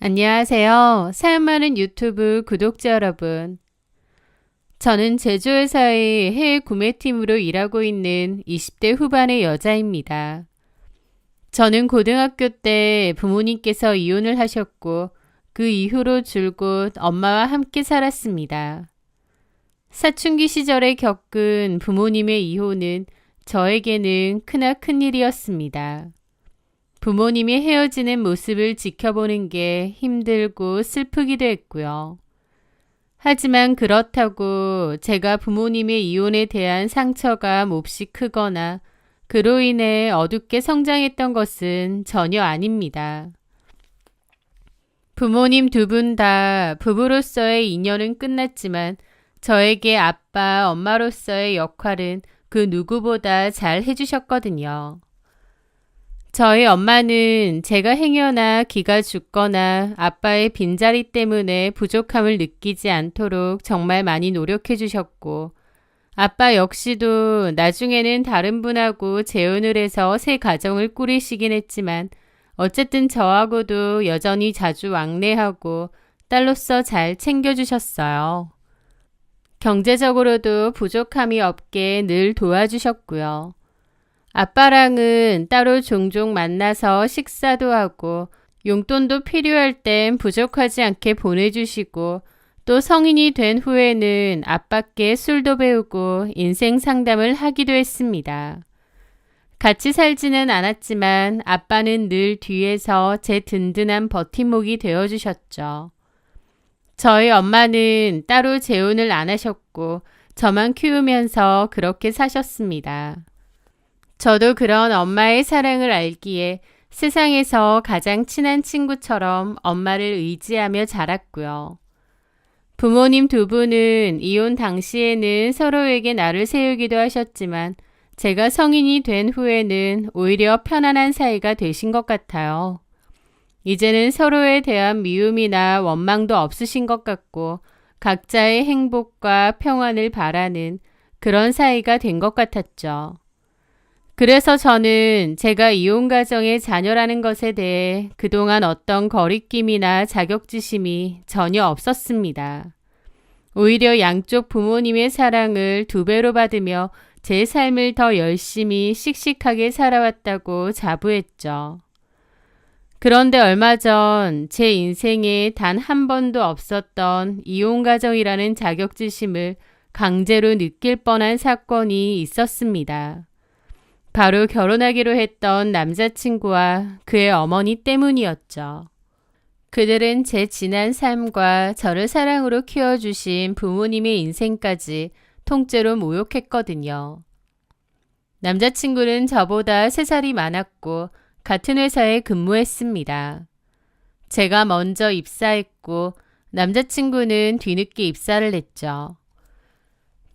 안녕하세요. 사연 많은 유튜브 구독자 여러분. 저는 제조회사의 해외 구매팀으로 일하고 있는 20대 후반의 여자입니다. 저는 고등학교 때 부모님께서 이혼을 하셨고 그 이후로 줄곧 엄마와 함께 살았습니다. 사춘기 시절에 겪은 부모님의 이혼은 저에게는 크나큰 일이었습니다. 부모님이 헤어지는 모습을 지켜보는 게 힘들고 슬프기도 했고요. 하지만 그렇다고 제가 부모님의 이혼에 대한 상처가 몹시 크거나 그로 인해 어둡게 성장했던 것은 전혀 아닙니다. 부모님 두 분 다 부부로서의 인연은 끝났지만 저에게 아빠, 엄마로서의 역할은 그 누구보다 잘 해주셨거든요. 저희 엄마는 제가 행여나 기가 죽거나 아빠의 빈자리 때문에 부족함을 느끼지 않도록 정말 많이 노력해 주셨고, 아빠 역시도 나중에는 다른 분하고 재혼을 해서 새 가정을 꾸리시긴 했지만 어쨌든 저하고도 여전히 자주 왕래하고 딸로서 잘 챙겨주셨어요. 경제적으로도 부족함이 없게 늘 도와주셨고요. 아빠랑은 따로 종종 만나서 식사도 하고 용돈도 필요할 땐 부족하지 않게 보내주시고 또 성인이 된 후에는 아빠께 술도 배우고 인생 상담을 하기도 했습니다. 같이 살지는 않았지만 아빠는 늘 뒤에서 제 든든한 버팀목이 되어주셨죠. 저희 엄마는 따로 재혼을 안 하셨고 저만 키우면서 그렇게 사셨습니다. 저도 그런 엄마의 사랑을 알기에 세상에서 가장 친한 친구처럼 엄마를 의지하며 자랐고요. 부모님 두 분은 이혼 당시에는 서로에게 날을 세우기도 하셨지만 제가 성인이 된 후에는 오히려 편안한 사이가 되신 것 같아요. 이제는 서로에 대한 미움이나 원망도 없으신 것 같고 각자의 행복과 평안을 바라는 그런 사이가 된 것 같았죠. 그래서 저는 제가 이혼 가정의 자녀라는 것에 대해 그동안 어떤 거리낌이나 자격지심이 전혀 없었습니다. 오히려 양쪽 부모님의 사랑을 2배로 받으며 제 삶을 더 열심히 씩씩하게 살아왔다고 자부했죠. 그런데 얼마 전 제 인생에 단 한 번도 없었던 이혼 가정이라는 자격지심을 강제로 느낄 뻔한 사건이 있었습니다. 바로 결혼하기로 했던 남자친구와 그의 어머니 때문이었죠. 그들은 제 지난 삶과 저를 사랑으로 키워주신 부모님의 인생까지 통째로 모욕했거든요. 남자친구는 저보다 3살이 많았고 같은 회사에 근무했습니다. 제가 먼저 입사했고 남자친구는 뒤늦게 입사를 했죠.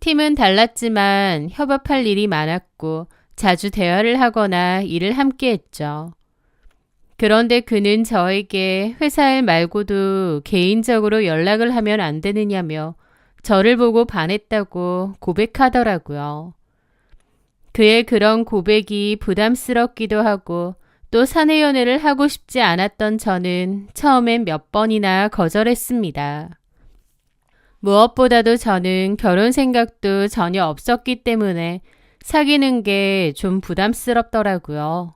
팀은 달랐지만 협업할 일이 많았고 자주 대화를 하거나 일을 함께 했죠. 그런데 그는 저에게 회사 일 말고도 개인적으로 연락을 하면 안 되느냐며 저를 보고 반했다고 고백하더라고요. 그의 그런 고백이 부담스럽기도 하고 또 사내 연애를 하고 싶지 않았던 저는 처음엔 몇 번이나 거절했습니다. 무엇보다도 저는 결혼 생각도 전혀 없었기 때문에 사귀는 게 좀 부담스럽더라고요.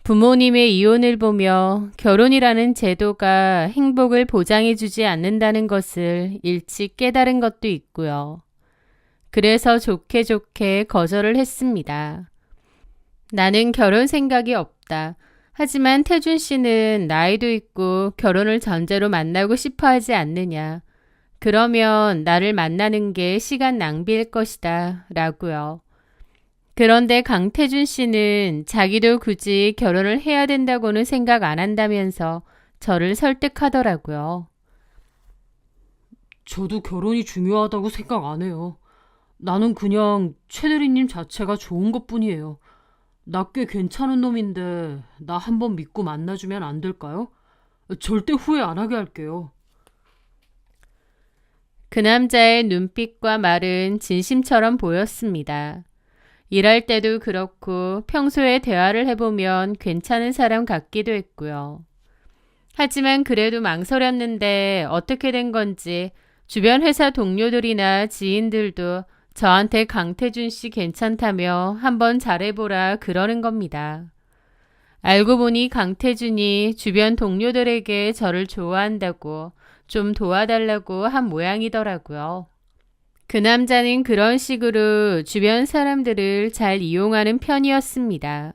부모님의 이혼을 보며 결혼이라는 제도가 행복을 보장해주지 않는다는 것을 일찍 깨달은 것도 있고요. 그래서 좋게 좋게 거절을 했습니다. 나는 결혼 생각이 없다. 하지만 태준 씨는 나이도 있고 결혼을 전제로 만나고 싶어 하지 않느냐. 그러면 나를 만나는 게 시간 낭비일 것이다. 라고요. 그런데 강태준 씨는 자기도 굳이 결혼을 해야 된다고는 생각 안 한다면서 저를 설득하더라고요. 저도 결혼이 중요하다고 생각 안 해요. 나는 그냥 최대리님 자체가 좋은 것뿐이에요. 나 꽤 괜찮은 놈인데 나 한번 믿고 만나주면 안 될까요? 절대 후회 안 하게 할게요. 그 남자의 눈빛과 말은 진심처럼 보였습니다. 일할 때도 그렇고 평소에 대화를 해보면 괜찮은 사람 같기도 했고요. 하지만 그래도 망설였는데 어떻게 된 건지 주변 회사 동료들이나 지인들도 저한테 강태준 씨 괜찮다며 한번 잘해보라 그러는 겁니다. 알고 보니 강태준이 주변 동료들에게 저를 좋아한다고 좀 도와달라고 한 모양이더라고요. 그 남자는 그런 식으로 주변 사람들을 잘 이용하는 편이었습니다.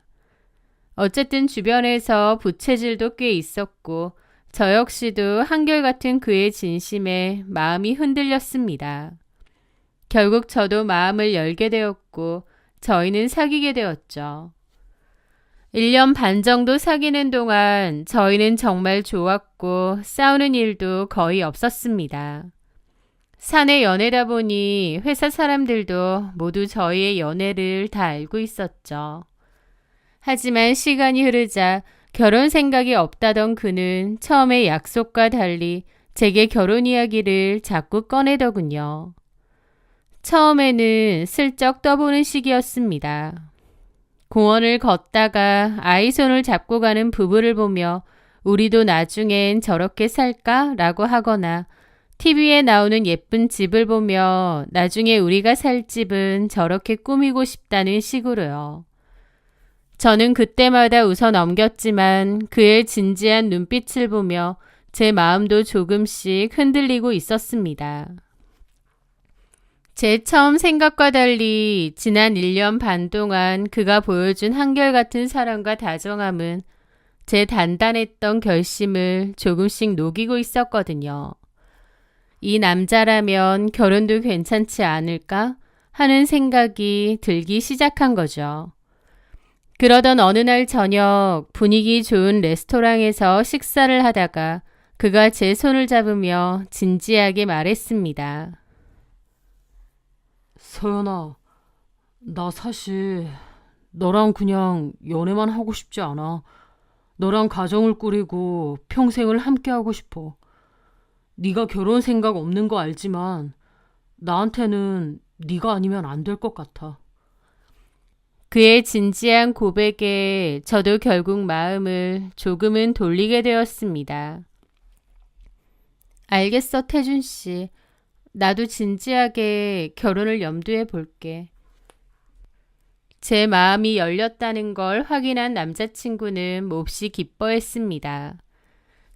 어쨌든 주변에서 부채질도 꽤 있었고 저 역시도 한결같은 그의 진심에 마음이 흔들렸습니다. 결국 저도 마음을 열게 되었고 저희는 사귀게 되었죠. 1년 반 정도 사귀는 동안 저희는 정말 좋았고 싸우는 일도 거의 없었습니다. 사내 연애다 보니 회사 사람들도 모두 저희의 연애를 다 알고 있었죠. 하지만 시간이 흐르자 결혼 생각이 없다던 그는 처음에 약속과 달리 제게 결혼 이야기를 자꾸 꺼내더군요. 처음에는 슬쩍 떠보는 시기였습니다. 공원을 걷다가 아이 손을 잡고 가는 부부를 보며 우리도 나중엔 저렇게 살까? 라고 하거나 TV에 나오는 예쁜 집을 보며 나중에 우리가 살 집은 저렇게 꾸미고 싶다는 식으로요. 저는 그때마다 웃어 넘겼지만 그의 진지한 눈빛을 보며 제 마음도 조금씩 흔들리고 있었습니다. 제 처음 생각과 달리 지난 1년 반 동안 그가 보여준 한결같은 사랑과 다정함은 제 단단했던 결심을 조금씩 녹이고 있었거든요. 이 남자라면 결혼도 괜찮지 않을까 하는 생각이 들기 시작한 거죠. 그러던 어느 날 저녁 분위기 좋은 레스토랑에서 식사를 하다가 그가 제 손을 잡으며 진지하게 말했습니다. 서연아, 나 사실 너랑 그냥 연애만 하고 싶지 않아. 너랑 가정을 꾸리고 평생을 함께하고 싶어. 네가 결혼 생각 없는 거 알지만 나한테는 네가 아니면 안 될 것 같아. 그의 진지한 고백에 저도 결국 마음을 조금은 돌리게 되었습니다. 알겠어, 태준 씨. 나도 진지하게 결혼을 염두에 볼게. 제 마음이 열렸다는 걸 확인한 남자친구는 몹시 기뻐했습니다.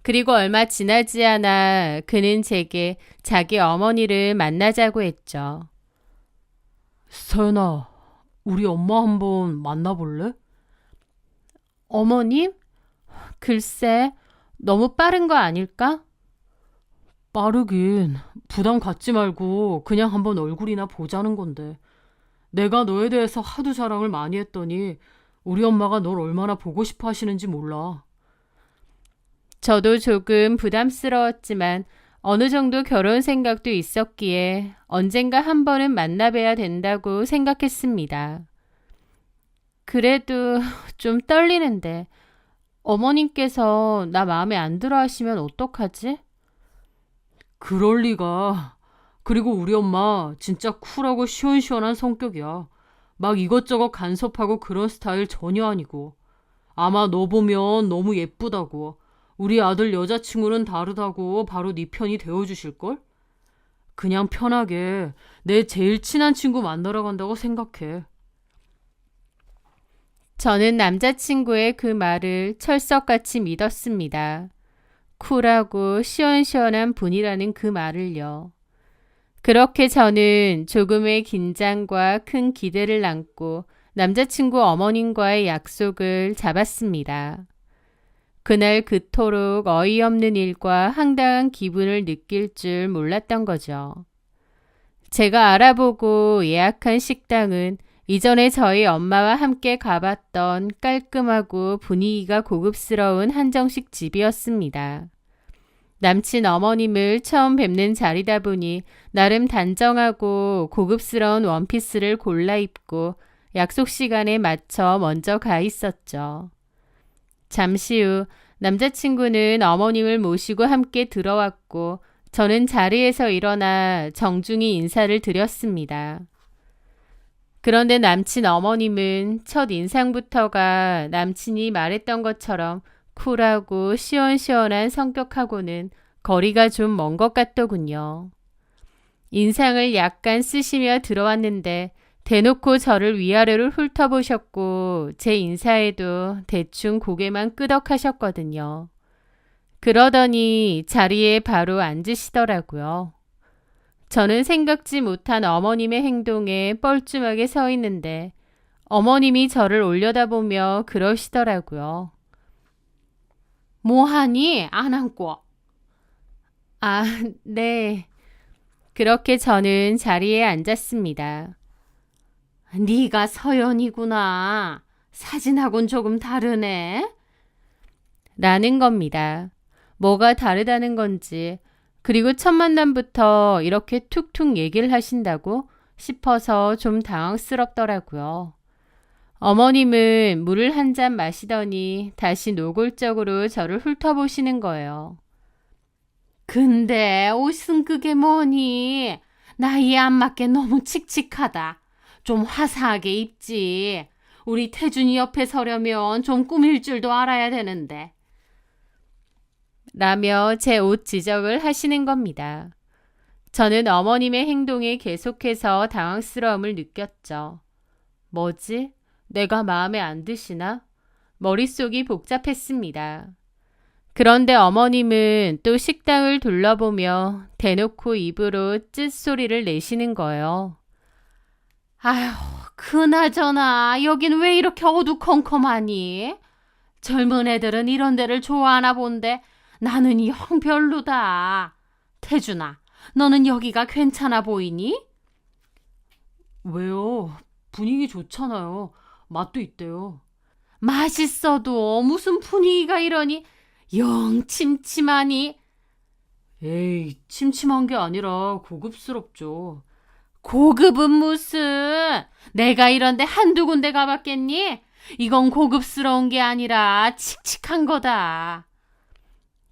그리고 얼마 지나지 않아 그는 제게 자기 어머니를 만나자고 했죠. 서연아, 우리 엄마 한번 만나볼래? 어머님? 글쎄, 너무 빠른 거 아닐까? 빠르긴. 부담 갖지 말고 그냥 한번 얼굴이나 보자는 건데. 내가 너에 대해서 하도 자랑을 많이 했더니 우리 엄마가 널 얼마나 보고 싶어 하시는지 몰라. 저도 조금 부담스러웠지만 어느 정도 결혼 생각도 있었기에 언젠가 한 번은 만나봐야 된다고 생각했습니다. 그래도 좀 떨리는데 어머님께서 나 마음에 안 들어 하시면 어떡하지? 그럴 리가. 그리고 우리 엄마 진짜 쿨하고 시원시원한 성격이야. 막 이것저것 간섭하고 그런 스타일 전혀 아니고. 아마 너 보면 너무 예쁘다고. 우리 아들 여자친구는 다르다고 바로 네 편이 되어주실걸? 그냥 편하게 내 제일 친한 친구 만나러 간다고 생각해. 저는 남자친구의 그 말을 철석같이 믿었습니다. 쿨하고 시원시원한 분이라는 그 말을요. 그렇게 저는 조금의 긴장과 큰 기대를 안고 남자친구 어머님과의 약속을 잡았습니다. 그날 그토록 어이없는 일과 황당한 기분을 느낄 줄 몰랐던 거죠. 제가 알아보고 예약한 식당은 이전에 저희 엄마와 함께 가봤던 깔끔하고 분위기가 고급스러운 한정식 집이었습니다. 남친 어머님을 처음 뵙는 자리다 보니 나름 단정하고 고급스러운 원피스를 골라 입고 약속 시간에 맞춰 먼저 가 있었죠. 잠시 후 남자친구는 어머님을 모시고 함께 들어왔고 저는 자리에서 일어나 정중히 인사를 드렸습니다. 그런데 남친 어머님은 첫 인상부터가 남친이 말했던 것처럼 쿨하고 시원시원한 성격하고는 거리가 좀 먼 것 같더군요. 인상을 약간 쓰시며 들어왔는데 대놓고 저를 위아래로 훑어보셨고 제 인사에도 대충 고개만 끄덕하셨거든요. 그러더니 자리에 바로 앉으시더라고요. 저는 생각지 못한 어머님의 행동에 뻘쭘하게 서 있는데 어머님이 저를 올려다보며 그러시더라고요. 뭐하니? 안 앉고. 아, 네. 그렇게 저는 자리에 앉았습니다. 네가 서연이구나. 사진하고는 조금 다르네. 라는 겁니다. 뭐가 다르다는 건지, 그리고 첫 만남부터 이렇게 툭툭 얘기를 하신다고 싶어서 좀 당황스럽더라고요. 어머님은 물을 한 잔 마시더니 다시 노골적으로 저를 훑어보시는 거예요. 근데 옷은 그게 뭐니? 나이에 안 맞게 너무 칙칙하다. 좀 화사하게 입지. 우리 태준이 옆에 서려면 좀 꾸밀 줄도 알아야 되는데. 라며 제 옷 지적을 하시는 겁니다. 저는 어머님의 행동에 계속해서 당황스러움을 느꼈죠. 뭐지? 내가 마음에 안 드시나? 머릿속이 복잡했습니다. 그런데 어머님은 또 식당을 둘러보며 대놓고 입으로 쯧소리를 내시는 거예요. 아휴, 그나저나 여긴 왜 이렇게 어두컴컴하니? 젊은 애들은 이런 데를 좋아하나 본데 나는 영 별로다. 태준아, 너는 여기가 괜찮아 보이니? 왜요? 분위기 좋잖아요. 맛도 있대요. 맛있어도 무슨 분위기가 이러니? 영 침침하니? 에이, 침침한 게 아니라 고급스럽죠. 고급은 무슨? 내가 이런데 한두 군데 가봤겠니? 이건 고급스러운 게 아니라 칙칙한 거다.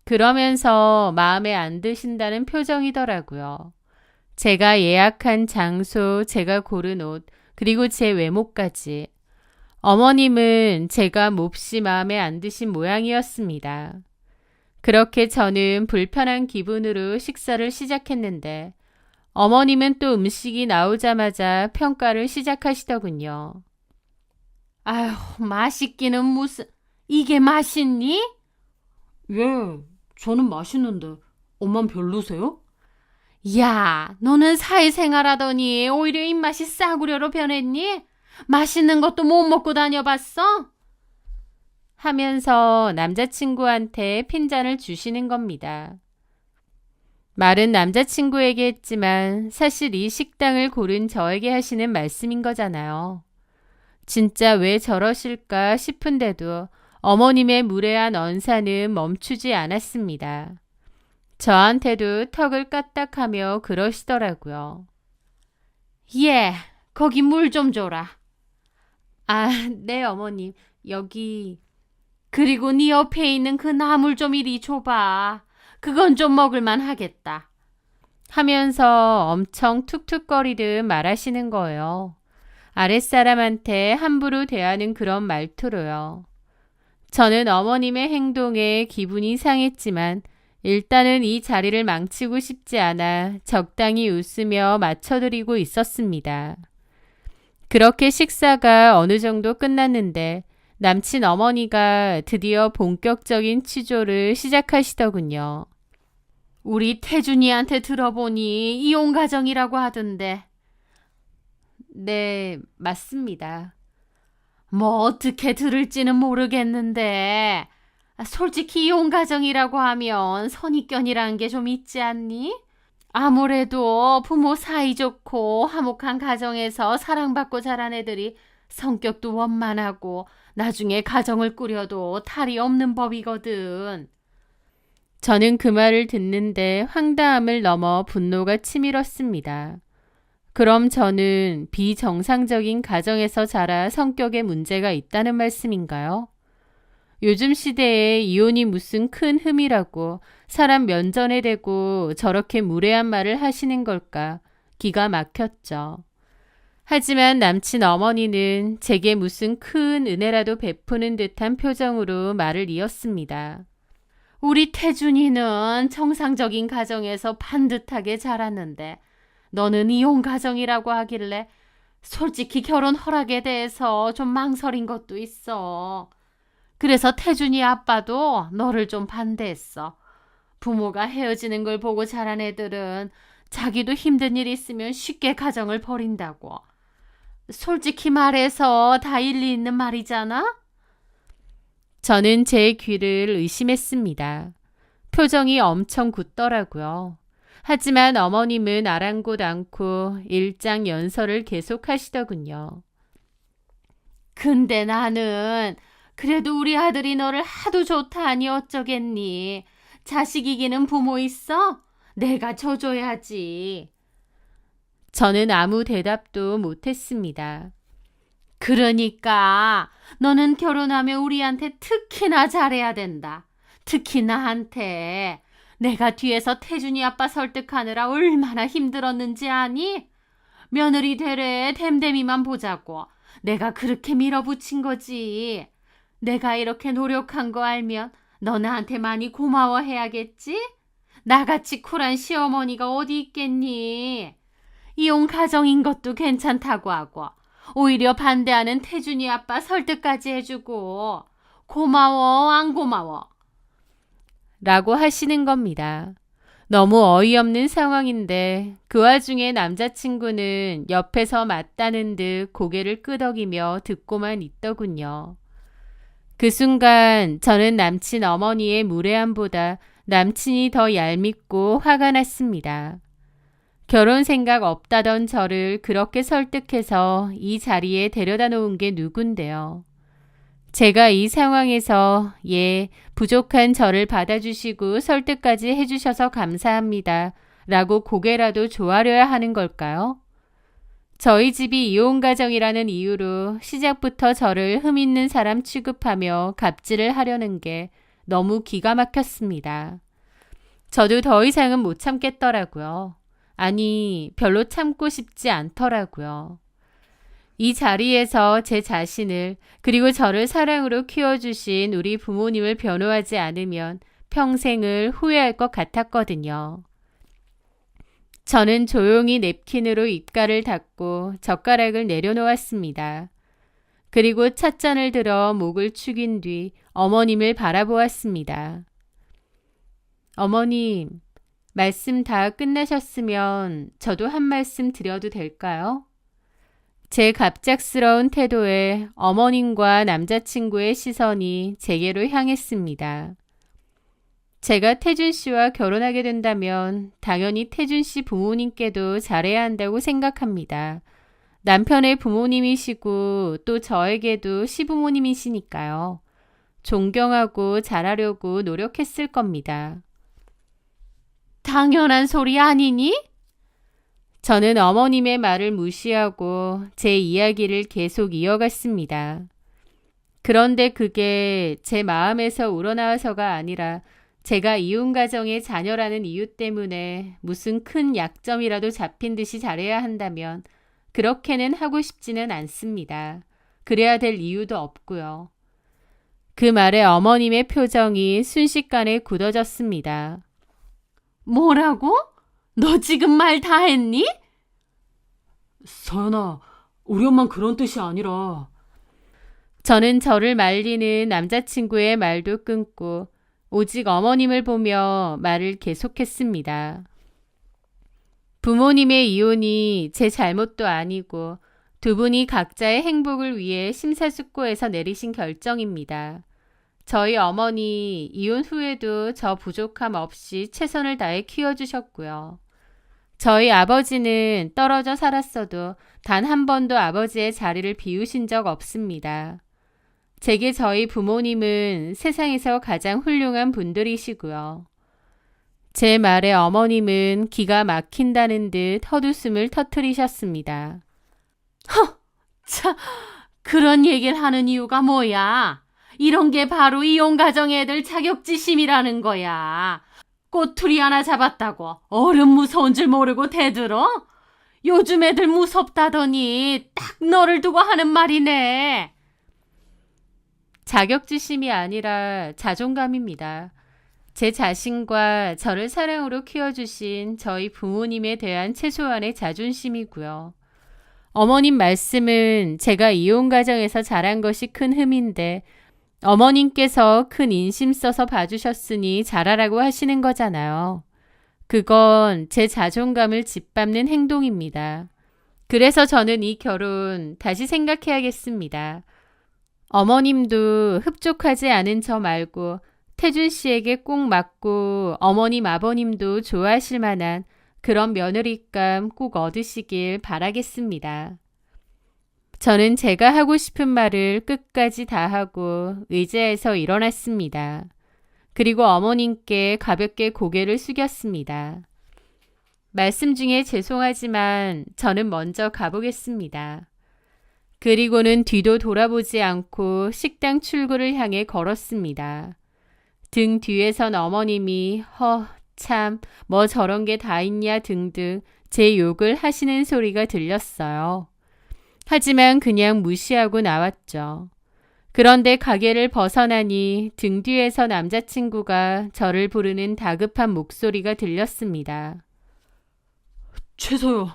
그러면서 마음에 안 드신다는 표정이더라고요. 제가 예약한 장소, 제가 고른 옷, 그리고 제 외모까지. 어머님은 제가 몹시 마음에 안 드신 모양이었습니다. 그렇게 저는 불편한 기분으로 식사를 시작했는데 어머님은 또 음식이 나오자마자 평가를 시작하시더군요. 아휴, 맛있기는 무슨... 이게 맛있니? 예, 저는 맛있는데 엄만 별로세요? 야, 너는 사회생활하더니 오히려 입맛이 싸구려로 변했니? 맛있는 것도 못 먹고 다녀봤어? 하면서 남자친구한테 핀잔을 주시는 겁니다. 말은 남자친구에게 했지만 사실 이 식당을 고른 저에게 하시는 말씀인 거잖아요. 진짜 왜 저러실까 싶은데도 어머님의 무례한 언사는 멈추지 않았습니다. 저한테도 턱을 까딱하며 그러시더라고요. 예, 거기 물 좀 줘라. 아, 네 어머님, 여기... 그리고 네 옆에 있는 그 나물 좀 이리 줘봐. 그건 좀 먹을만 하겠다. 하면서 엄청 툭툭거리듯 말하시는 거예요. 아랫사람한테 함부로 대하는 그런 말투로요. 저는 어머님의 행동에 기분이 상했지만 일단은 이 자리를 망치고 싶지 않아 적당히 웃으며 맞춰드리고 있었습니다. 그렇게 식사가 어느 정도 끝났는데 남친 어머니가 드디어 본격적인 취조를 시작하시더군요. 우리 태준이한테 들어보니 이혼 가정이라고 하던데. 네, 맞습니다. 뭐 어떻게 들을지는 모르겠는데 솔직히 이혼 가정이라고 하면 선입견이라는 게 좀 있지 않니? 아무래도 부모 사이좋고 화목한 가정에서 사랑받고 자란 애들이 성격도 원만하고 나중에 가정을 꾸려도 탈이 없는 법이거든. 저는 그 말을 듣는데 황당함을 넘어 분노가 치밀었습니다. 그럼 저는 비정상적인 가정에서 자라 성격에 문제가 있다는 말씀인가요? 요즘 시대에 이혼이 무슨 큰 흠이라고 사람 면전에 대고 저렇게 무례한 말을 하시는 걸까? 기가 막혔죠. 하지만 남친 어머니는 제게 무슨 큰 은혜라도 베푸는 듯한 표정으로 말을 이었습니다. 우리 태준이는 정상적인 가정에서 반듯하게 자랐는데 너는 이혼 가정이라고 하길래 솔직히 결혼 허락에 대해서 좀 망설인 것도 있어. 그래서 태준이 아빠도 너를 좀 반대했어. 부모가 헤어지는 걸 보고 자란 애들은 자기도 힘든 일 있으면 쉽게 가정을 버린다고. 솔직히 말해서 다 일리 있는 말이잖아? 저는 제 귀를 의심했습니다. 표정이 엄청 굳더라고요. 하지만 어머님은 아랑곳 않고 일장연설을 계속하시더군요. 근데 나는 그래도 우리 아들이 너를 하도 좋다하니 어쩌겠니? 자식 이기는 부모 있어? 내가 줘줘야지. 저는 아무 대답도 못했습니다. 그러니까 너는 결혼하면 우리한테 특히나 잘해야 된다. 특히 나한테. 내가 뒤에서 태준이 아빠 설득하느라 얼마나 힘들었는지 아니? 며느리 되래 댐댐이만 보자고. 내가 그렇게 밀어붙인 거지. 내가 이렇게 노력한 거 알면 너 나한테 많이 고마워해야겠지? 나같이 쿨한 시어머니가 어디 있겠니? 이혼 가정인 것도 괜찮다고 하고 오히려 반대하는 태준이 아빠 설득까지 해주고 고마워 안 고마워? 라고 하시는 겁니다. 너무 어이없는 상황인데 그 와중에 남자친구는 옆에서 맞다는 듯 고개를 끄덕이며 듣고만 있더군요. 그 순간 저는 남친 어머니의 무례함보다 남친이 더 얄밉고 화가 났습니다. 결혼 생각 없다던 저를 그렇게 설득해서 이 자리에 데려다 놓은 게 누군데요. 제가 이 상황에서 부족한 저를 받아주시고 설득까지 해주셔서 감사합니다. 라고 고개라도 조아려야 하는 걸까요? 저희 집이 이혼 가정이라는 이유로 시작부터 저를 흠있는 사람 취급하며 갑질을 하려는 게 너무 기가 막혔습니다. 저도 더 이상은 못 참겠더라고요. 아니, 별로 참고 싶지 않더라고요. 이 자리에서 제 자신을 그리고 저를 사랑으로 키워주신 우리 부모님을 변호하지 않으면 평생을 후회할 것 같았거든요. 저는 조용히 냅킨으로 입가를 닦고 젓가락을 내려놓았습니다. 그리고 찻잔을 들어 목을 축인 뒤 어머님을 바라보았습니다. 어머님, 말씀 다 끝나셨으면 저도 한 말씀 드려도 될까요? 제 갑작스러운 태도에 어머님과 남자친구의 시선이 제게로 향했습니다. 제가 태준 씨와 결혼하게 된다면 당연히 태준 씨 부모님께도 잘해야 한다고 생각합니다. 남편의 부모님이시고 또 저에게도 시부모님이시니까요. 존경하고 잘하려고 노력했을 겁니다. 당연한 소리 아니니? 저는 어머님의 말을 무시하고 제 이야기를 계속 이어갔습니다. 그런데 그게 제 마음에서 우러나와서가 아니라 제가 이혼 가정의 자녀라는 이유 때문에 무슨 큰 약점이라도 잡힌 듯이 잘해야 한다면 그렇게는 하고 싶지는 않습니다. 그래야 될 이유도 없고요. 그 말에 어머님의 표정이 순식간에 굳어졌습니다. 뭐라고? 너 지금 말 다 했니? 서연아, 우리 엄만 그런 뜻이 아니라. 저는 저를 말리는 남자친구의 말도 끊고 오직 어머님을 보며 말을 계속했습니다. 부모님의 이혼이 제 잘못도 아니고 두 분이 각자의 행복을 위해 심사숙고해서 내리신 결정입니다. 저희 어머니 이혼 후에도 저 부족함 없이 최선을 다해 키워주셨고요. 저희 아버지는 떨어져 살았어도 단 한 번도 아버지의 자리를 비우신 적 없습니다. 제게 저희 부모님은 세상에서 가장 훌륭한 분들이시고요. 제 말에 어머님은 기가 막힌다는 듯 헛웃음을 터뜨리셨습니다. 참, 그런 얘기를 하는 이유가 뭐야? 이런 게 바로 이혼 가정 애들 자격지심이라는 거야. 꼬투리 하나 잡았다고 얼음 무서운 줄 모르고 대들어? 요즘 애들 무섭다더니 딱 너를 두고 하는 말이네. 자격지심이 아니라 자존감입니다. 제 자신과 저를 사랑으로 키워주신 저희 부모님에 대한 최소한의 자존심이고요. 어머님 말씀은 제가 이혼 가정에서 자란 것이 큰 흠인데 어머님께서 큰 인심 써서 봐주셨으니 잘하라고 하시는 거잖아요. 그건 제 자존감을 짓밟는 행동입니다. 그래서 저는 이 결혼 다시 생각해야겠습니다. 어머님도 흡족하지 않은 저 말고 태준 씨에게 꼭 맞고 어머님 아버님도 좋아하실 만한 그런 며느리감 꼭 얻으시길 바라겠습니다. 저는 제가 하고 싶은 말을 끝까지 다 하고 의자에서 일어났습니다. 그리고 어머님께 가볍게 고개를 숙였습니다. 말씀 중에 죄송하지만 저는 먼저 가보겠습니다. 그리고는 뒤도 돌아보지 않고 식당 출구를 향해 걸었습니다. 등 뒤에선 어머님이 참, 뭐 저런 게 다 있냐 등등 제 욕을 하시는 소리가 들렸어요. 하지만 그냥 무시하고 나왔죠. 그런데 가게를 벗어나니 등 뒤에서 남자친구가 저를 부르는 다급한 목소리가 들렸습니다. 최서연,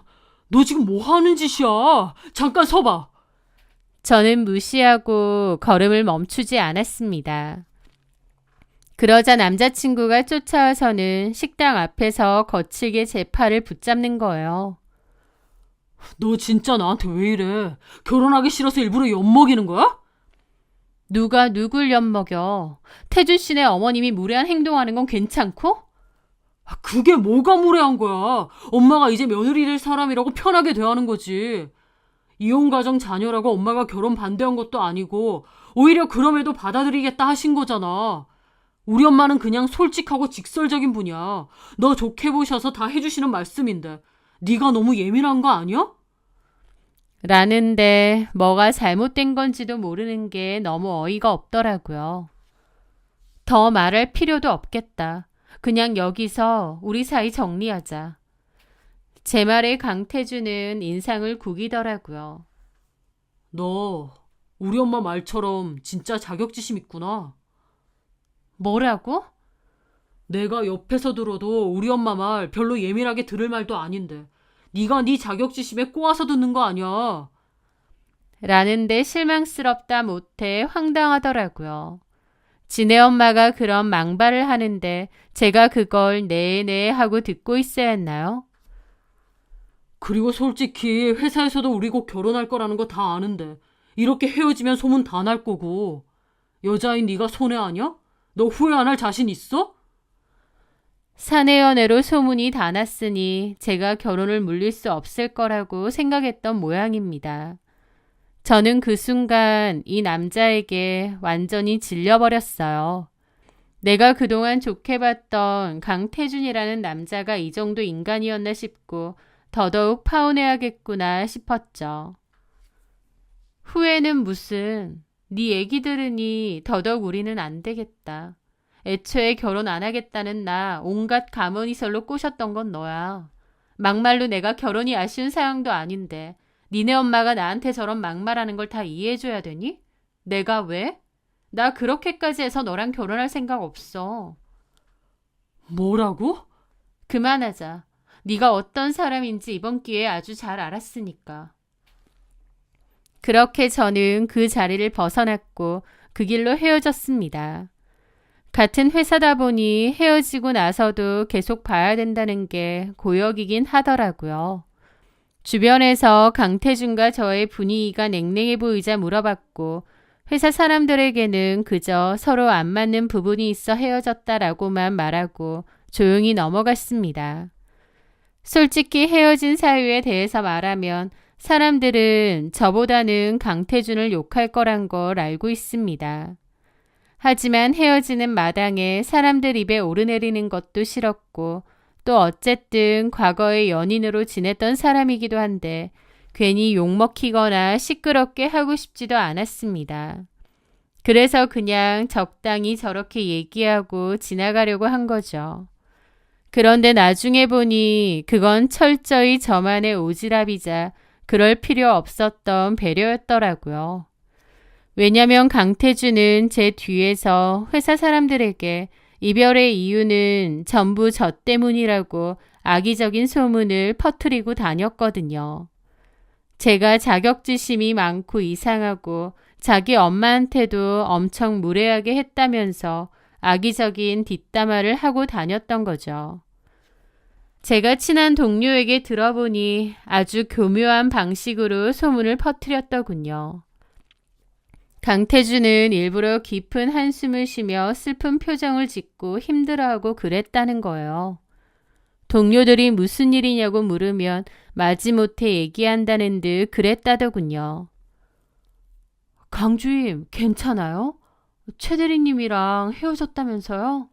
너 지금 뭐 하는 짓이야? 잠깐 서봐. 저는 무시하고 걸음을 멈추지 않았습니다. 그러자 남자친구가 쫓아와서는 식당 앞에서 거칠게 제 팔을 붙잡는 거예요. 너 진짜 나한테 왜 이래? 결혼하기 싫어서 일부러 엿먹이는 거야? 누가 누굴 엿먹여? 태준 씨네 어머님이 무례한 행동하는 건 괜찮고? 그게 뭐가 무례한 거야? 엄마가 이제 며느리 될 사람이라고 편하게 대하는 거지. 이혼 가정 자녀라고 엄마가 결혼 반대한 것도 아니고 오히려 그럼에도 받아들이겠다 하신 거잖아. 우리 엄마는 그냥 솔직하고 직설적인 분이야. 너 좋게 보셔서 다 해주시는 말씀인데 네가 너무 예민한 거 아니야? 라는데 뭐가 잘못된 건지도 모르는 게 너무 어이가 없더라고요. 더 말할 필요도 없겠다. 그냥 여기서 우리 사이 정리하자. 제 말에 강태주는 인상을 구기더라고요. 너 우리 엄마 말처럼 진짜 자격지심 있구나. 뭐라고? 내가 옆에서 들어도 우리 엄마 말 별로 예민하게 들을 말도 아닌데 네가 네 자격지심에 꼬아서 듣는 거 아니야. 라는데 실망스럽다 못해 황당하더라고요. 지네 엄마가 그런 망발을 하는데 제가 그걸 네네 하고 듣고 있어야 했나요? 그리고 솔직히 회사에서도 우리 곧 결혼할 거라는 거 다 아는데 이렇게 헤어지면 소문 다 날 거고 여자인 네가 손해 아니야? 너 후회 안 할 자신 있어? 사내 연애로 소문이 다 났으니 제가 결혼을 물릴 수 없을 거라고 생각했던 모양입니다. 저는 그 순간 이 남자에게 완전히 질려버렸어요. 내가 그동안 좋게 봤던 강태준이라는 남자가 이 정도 인간이었나 싶고 더더욱 파혼해야겠구나 싶었죠. 후회는 무슨, 네 얘기 들으니 더더욱 우리는 안 되겠다. 애초에 결혼 안 하겠다는 나 온갖 가문이설로 꼬셨던 건 너야. 막말로 내가 결혼이 아쉬운 상황도 아닌데 니네 엄마가 나한테 저런 막말하는 걸 다 이해해줘야 되니? 내가 왜? 나 그렇게까지 해서 너랑 결혼할 생각 없어. 뭐라고? 그만하자. 네가 어떤 사람인지 이번 기회에 아주 잘 알았으니까. 그렇게 저는 그 자리를 벗어났고 그 길로 헤어졌습니다. 같은 회사다 보니 헤어지고 나서도 계속 봐야 된다는 게 고역이긴 하더라고요. 주변에서 강태준과 저의 분위기가 냉랭해 보이자 물어봤고 회사 사람들에게는 그저 서로 안 맞는 부분이 있어 헤어졌다라고만 말하고 조용히 넘어갔습니다. 솔직히 헤어진 사유에 대해서 말하면 사람들은 저보다는 강태준을 욕할 거란 걸 알고 있습니다. 하지만 헤어지는 마당에 사람들 입에 오르내리는 것도 싫었고 또 어쨌든 과거의 연인으로 지냈던 사람이기도 한데 괜히 욕먹히거나 시끄럽게 하고 싶지도 않았습니다. 그래서 그냥 적당히 저렇게 얘기하고 지나가려고 한 거죠. 그런데 나중에 보니 그건 철저히 저만의 오지랖이자 그럴 필요 없었던 배려였더라고요. 왜냐면 강태주는 제 뒤에서 회사 사람들에게 이별의 이유는 전부 저 때문이라고 악의적인 소문을 퍼뜨리고 다녔거든요. 제가 자격지심이 많고 이상하고 자기 엄마한테도 엄청 무례하게 했다면서 악의적인 뒷담화를 하고 다녔던 거죠. 제가 친한 동료에게 들어보니 아주 교묘한 방식으로 소문을 퍼뜨렸더군요. 강태주는 일부러 깊은 한숨을 쉬며 슬픈 표정을 짓고 힘들어하고 그랬다는 거예요. 동료들이 무슨 일이냐고 물으면 마지못해 얘기한다는 듯 그랬다더군요. 강주임, 괜찮아요? 최 대리님이랑 헤어졌다면서요?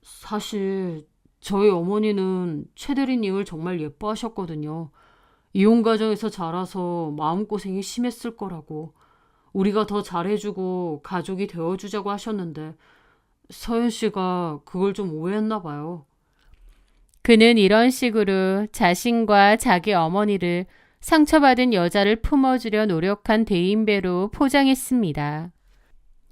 사실 저희 어머니는 최 대리님을 정말 예뻐하셨거든요. 이혼 과정에서 자라서 마음고생이 심했을 거라고, 우리가 더 잘해주고 가족이 되어주자고 하셨는데 서현 씨가 그걸 좀 오해했나 봐요. 그는 이런 식으로 자신과 자기 어머니를 상처받은 여자를 품어주려 노력한 대인배로 포장했습니다.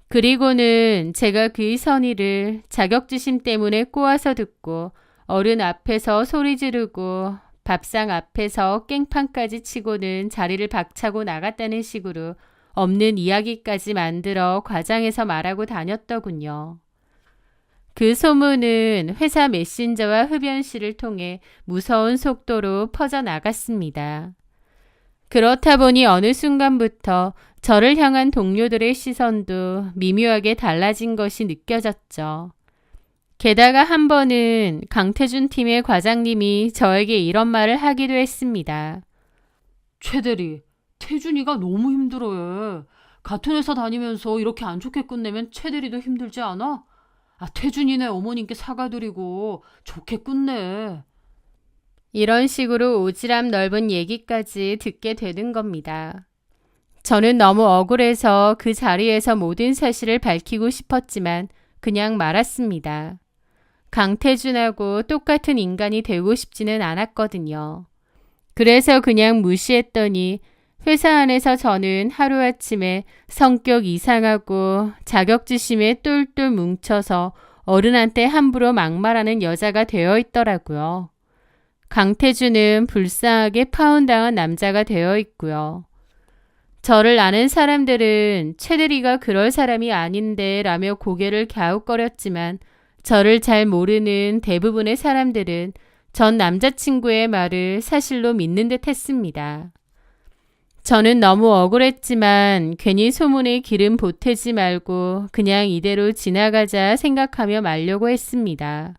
그리고는 제가 그의 선의를 자격지심 때문에 꼬아서 듣고 어른 앞에서 소리 지르고 밥상 앞에서 깽판까지 치고는 자리를 박차고 나갔다는 식으로 없는 이야기까지 만들어 과장해서 말하고 다녔더군요. 그 소문은 회사 메신저와 흡연실을 통해 무서운 속도로 퍼져나갔습니다. 그렇다 보니 어느 순간부터 저를 향한 동료들의 시선도 미묘하게 달라진 것이 느껴졌죠. 게다가 한 번은 강태준 팀의 과장님이 저에게 이런 말을 하기도 했습니다. 최 대리, 태준이가 너무 힘들어해. 같은 회사 다니면서 이렇게 안 좋게 끝내면 최 대리도 힘들지 않아? 태준이네 어머님께 사과드리고 좋게 끝내. 이런 식으로 오지랖 넓은 얘기까지 듣게 되는 겁니다. 저는 너무 억울해서 그 자리에서 모든 사실을 밝히고 싶었지만 그냥 말았습니다. 강태준하고 똑같은 인간이 되고 싶지는 않았거든요. 그래서 그냥 무시했더니 회사 안에서 저는 하루아침에 성격 이상하고 자격지심에 똘똘 뭉쳐서 어른한테 함부로 막말하는 여자가 되어 있더라고요. 강태준은 불쌍하게 파혼당한 남자가 되어 있고요. 저를 아는 사람들은 최 대리가 그럴 사람이 아닌데 라며 고개를 갸웃거렸지만 저를 잘 모르는 대부분의 사람들은 전 남자친구의 말을 사실로 믿는 듯 했습니다. 저는 너무 억울했지만 괜히 소문에 기름 보태지 말고 그냥 이대로 지나가자 생각하며 말려고 했습니다.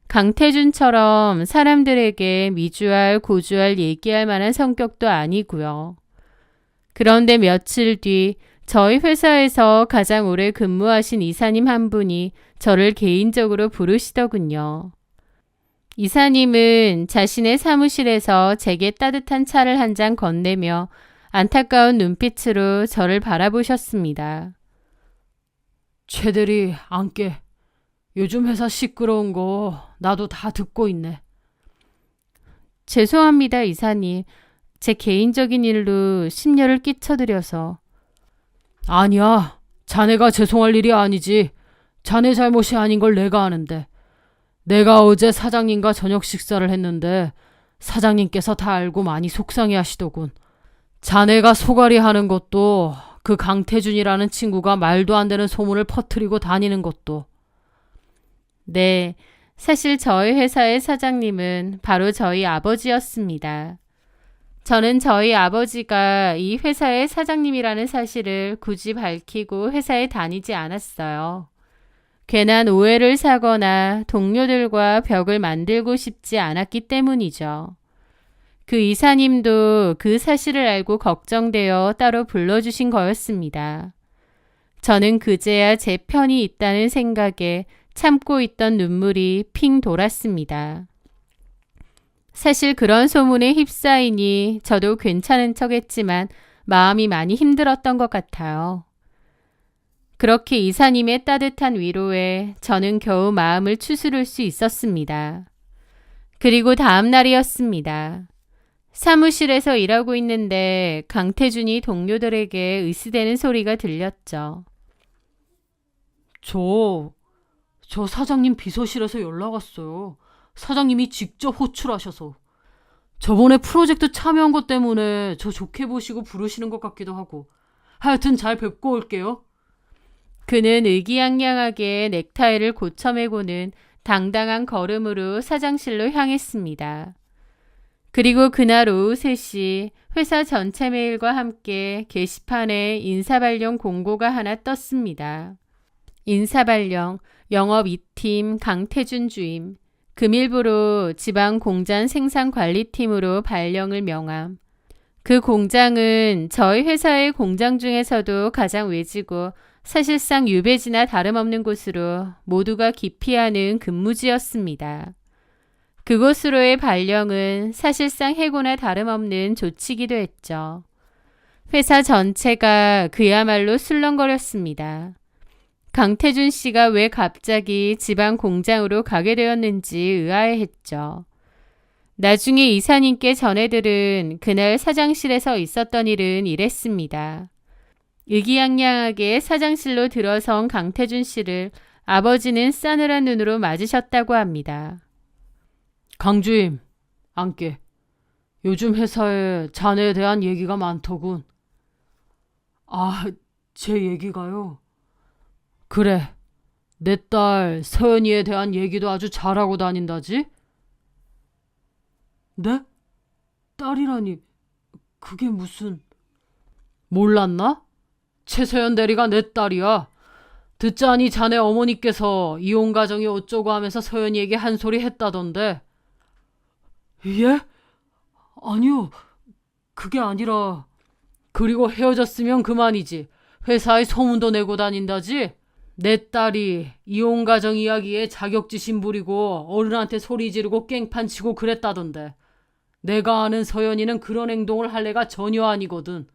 강태준처럼 사람들에게 미주알 고주알 얘기할 만한 성격도 아니고요. 그런데 며칠 뒤 저희 회사에서 가장 오래 근무하신 이사님 한 분이 저를 개인적으로 부르시더군요. 이사님은 자신의 사무실에서 제게 따뜻한 차를 한 잔 건네며 안타까운 눈빛으로 저를 바라보셨습니다. 최 대리, 앉게. 요즘 회사 시끄러운 거 나도 다 듣고 있네. 죄송합니다, 이사님. 제 개인적인 일로 심려를 끼쳐드려서. 아니야. 자네가 죄송할 일이 아니지. 자네 잘못이 아닌 걸 내가 아는데. 내가 어제 사장님과 저녁 식사를 했는데 사장님께서 다 알고 많이 속상해 하시더군. 자네가 소갈이 하는 것도 그 강태준이라는 친구가 말도 안 되는 소문을 퍼뜨리고 다니는 것도. 네, 사실 저희 회사의 사장님은 바로 저희 아버지였습니다. 저는 저희 아버지가 이 회사의 사장님이라는 사실을 굳이 밝히고 회사에 다니지 않았어요. 괜한 오해를 사거나 동료들과 벽을 만들고 싶지 않았기 때문이죠. 그 이사님도 그 사실을 알고 걱정되어 따로 불러주신 거였습니다. 저는 그제야 제 편이 있다는 생각에 참고 있던 눈물이 핑 돌았습니다. 사실 그런 소문에 휩싸이니 저도 괜찮은 척 했지만 마음이 많이 힘들었던 것 같아요. 그렇게 이사님의 따뜻한 위로에 저는 겨우 마음을 추스를 수 있었습니다. 그리고 다음 날이었습니다. 사무실에서 일하고 있는데 강태준이 동료들에게 으스대는 소리가 들렸죠. 저 사장님 비서실에서 연락 왔어요. 사장님이 직접 호출하셔서. 저번에 프로젝트 참여한 것 때문에 저 좋게 보시고 부르시는 것 같기도 하고. 하여튼 잘 뵙고 올게요. 그는 의기양양하게 넥타이를 고쳐매고는 당당한 걸음으로 사장실로 향했습니다. 그리고 그날 오후 3시 회사 전체 메일과 함께 게시판에 인사발령 공고가 하나 떴습니다. 인사발령, 영업 2팀 강태준 주임, 금일부로 지방 공장 생산관리팀으로 발령을 명함. 그 공장은 저희 회사의 공장 중에서도 가장 외지고 사실상 유배지나 다름없는 곳으로 모두가 기피하는 근무지였습니다. 그곳으로의 발령은 사실상 해고나 다름없는 조치기도 했죠. 회사 전체가 그야말로 술렁거렸습니다. 강태준 씨가 왜 갑자기 지방 공장으로 가게 되었는지 의아해했죠. 나중에 이사님께 전해들은 그날 사장실에서 있었던 일은 이랬습니다. 의기양양하게 사장실로 들어선 강태준 씨를 아버지는 싸늘한 눈으로 맞으셨다고 합니다. 강주임, 앉게. 요즘 회사에 자네에 대한 얘기가 많더군. 아, 제 얘기가요? 그래, 내 딸 서연이에 대한 얘기도 아주 잘하고 다닌다지? 네? 딸이라니, 그게 무슨... 몰랐나? 최서연 대리가 내 딸이야. 듣자니 자네 어머니께서 이혼 가정이 어쩌고 하면서 서연이에게 한 소리 했다던데. 예? 아니요, 그게 아니라... 그리고 헤어졌으면 그만이지. 회사에 소문도 내고 다닌다지? 내 딸이 이혼 가정 이야기에 자격지심 부리고 어른한테 소리 지르고 깽판 치고 그랬다던데. 내가 아는 서연이는 그런 행동을 할 애가 전혀 아니거든.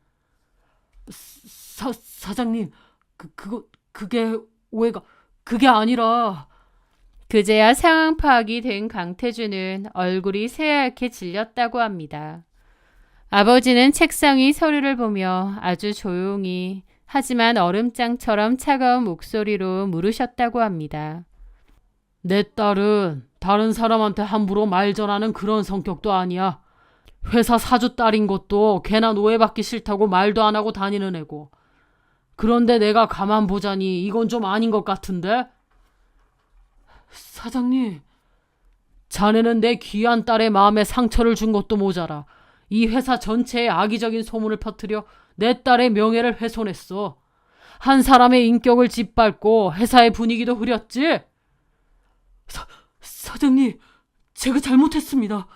사장님, 그게 오해가... 그게 아니라... 그제야 상황 파악이 된 강태준은 얼굴이 새하얗게 질렸다고 합니다. 아버지는 책상 위 서류를 보며 아주 조용히 하지만 얼음장처럼 차가운 목소리로 물으셨다고 합니다. 내 딸은 다른 사람한테 함부로 말 전하는 그런 성격도 아니야. 회사 사주 딸인 것도 괜한 오해받기 싫다고 말도 안 하고 다니는 애고. 그런데 내가 가만 보자니 이건 좀 아닌 것 같은데? 사장님, 자네는 내 귀한 딸의 마음에 상처를 준 것도 모자라 이 회사 전체에 악의적인 소문을 퍼뜨려 내 딸의 명예를 훼손했어. 한 사람의 인격을 짓밟고 회사의 분위기도 흐렸지? 사장님, 제가 잘못했습니다.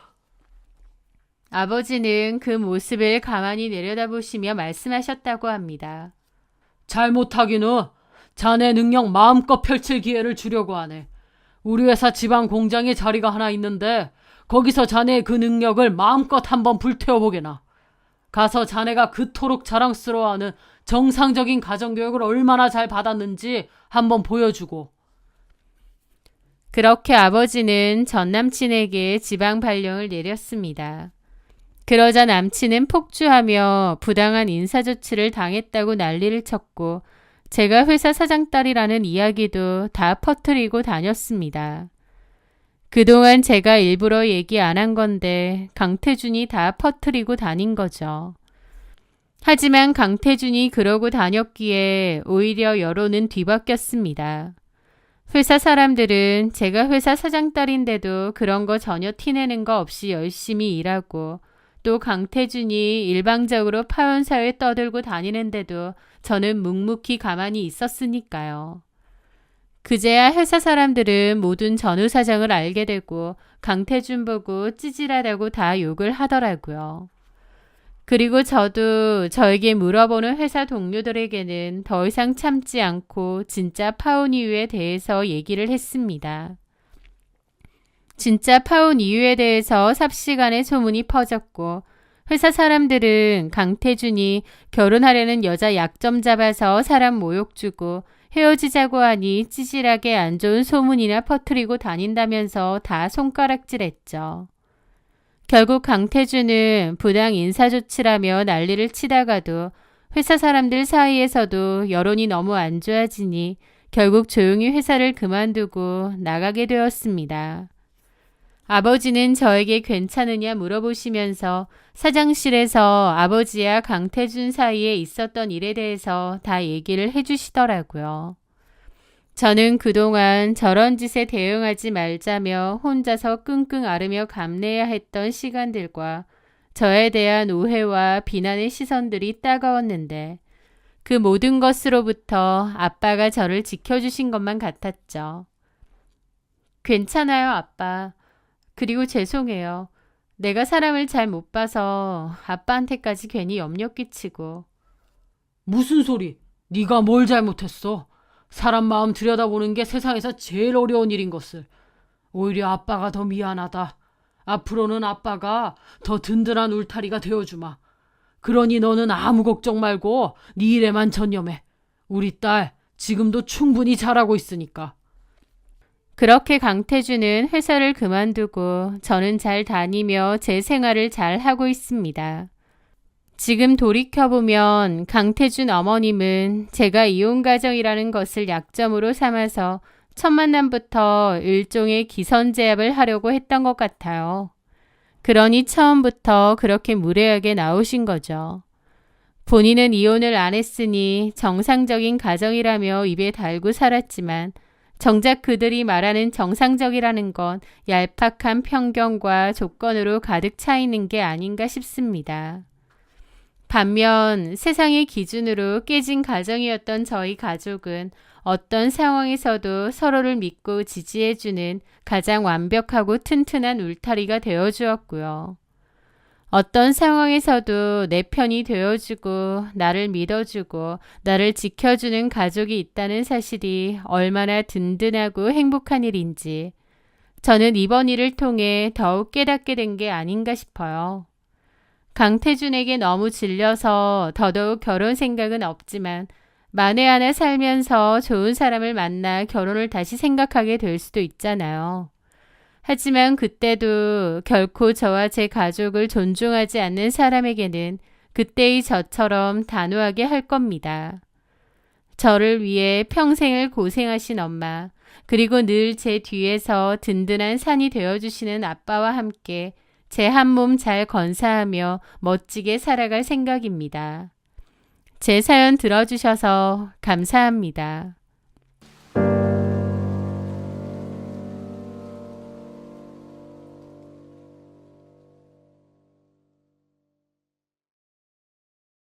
아버지는 그 모습을 가만히 내려다보시며 말씀하셨다고 합니다. 잘못하기는 자네 능력 마음껏 펼칠 기회를 주려고 하네. 우리 회사 지방 공장에 자리가 하나 있는데 거기서 자네의 그 능력을 마음껏 한번 불태워보게나. 가서 자네가 그토록 자랑스러워하는 정상적인 가정교육을 얼마나 잘 받았는지 한번 보여주고. 그렇게 아버지는 전 남친에게 지방 발령을 내렸습니다. 그러자 남친은 폭주하며 부당한 인사조치를 당했다고 난리를 쳤고 제가 회사 사장딸이라는 이야기도 다 퍼뜨리고 다녔습니다. 그동안 제가 일부러 얘기 안 한 건데 강태준이 다 퍼뜨리고 다닌 거죠. 하지만 강태준이 그러고 다녔기에 오히려 여론은 뒤바뀌었습니다. 회사 사람들은 제가 회사 사장딸인데도 그런 거 전혀 티내는 거 없이 열심히 일하고 또 강태준이 일방적으로 파혼사회 떠들고 다니는데도 저는 묵묵히 가만히 있었으니까요. 그제야 회사 사람들은 모든 전후 사정을 알게 되고 강태준 보고 찌질하다고 다 욕을 하더라고요. 그리고 저도 저에게 물어보는 회사 동료들에게는 더 이상 참지 않고 진짜 파혼 이유에 대해서 얘기를 했습니다. 진짜 파혼 이유에 대해서 삽시간에 소문이 퍼졌고 회사 사람들은 강태준이 결혼하려는 여자 약점 잡아서 사람 모욕 주고 헤어지자고 하니 찌질하게 안 좋은 소문이나 퍼뜨리고 다닌다면서 다 손가락질했죠. 결국 강태준은 부당 인사조치라며 난리를 치다가도 회사 사람들 사이에서도 여론이 너무 안 좋아지니 결국 조용히 회사를 그만두고 나가게 되었습니다. 아버지는 저에게 괜찮으냐 물어보시면서 사장실에서 아버지와 강태준 사이에 있었던 일에 대해서 다 얘기를 해주시더라고요. 저는 그동안 저런 짓에 대응하지 말자며 혼자서 끙끙 앓으며 감내해야 했던 시간들과 저에 대한 오해와 비난의 시선들이 따가웠는데 그 모든 것으로부터 아빠가 저를 지켜주신 것만 같았죠. 괜찮아요, 아빠. 그리고 죄송해요. 내가 사람을 잘 못 봐서 아빠한테까지 괜히 염려 끼치고. 무슨 소리? 네가 뭘 잘못했어? 사람 마음 들여다보는 게 세상에서 제일 어려운 일인 것을. 오히려 아빠가 더 미안하다. 앞으로는 아빠가 더 든든한 울타리가 되어주마. 그러니 너는 아무 걱정 말고 네 일에만 전념해. 우리 딸 지금도 충분히 잘하고 있으니까. 그렇게 강태준은 회사를 그만두고 저는 잘 다니며 제 생활을 잘 하고 있습니다. 지금 돌이켜보면 강태준 어머님은 제가 이혼가정이라는 것을 약점으로 삼아서 첫 만남부터 일종의 기선제압을 하려고 했던 것 같아요. 그러니 처음부터 그렇게 무례하게 나오신 거죠. 본인은 이혼을 안 했으니 정상적인 가정이라며 입에 달고 살았지만 정작 그들이 말하는 정상적이라는 건 얄팍한 편견과 조건으로 가득 차 있는 게 아닌가 싶습니다. 반면 세상의 기준으로 깨진 가정이었던 저희 가족은 어떤 상황에서도 서로를 믿고 지지해주는 가장 완벽하고 튼튼한 울타리가 되어주었고요. 어떤 상황에서도 내 편이 되어주고 나를 믿어주고 나를 지켜주는 가족이 있다는 사실이 얼마나 든든하고 행복한 일인지 저는 이번 일을 통해 더욱 깨닫게 된 게 아닌가 싶어요. 강태준에게 너무 질려서 더더욱 결혼 생각은 없지만 만에 하나 살면서 좋은 사람을 만나 결혼을 다시 생각하게 될 수도 있잖아요. 하지만 그때도 결코 저와 제 가족을 존중하지 않는 사람에게는 그때의 저처럼 단호하게 할 겁니다. 저를 위해 평생을 고생하신 엄마, 그리고 늘 제 뒤에서 든든한 산이 되어주시는 아빠와 함께 제 한 몸 잘 건사하며 멋지게 살아갈 생각입니다. 제 사연 들어주셔서 감사합니다.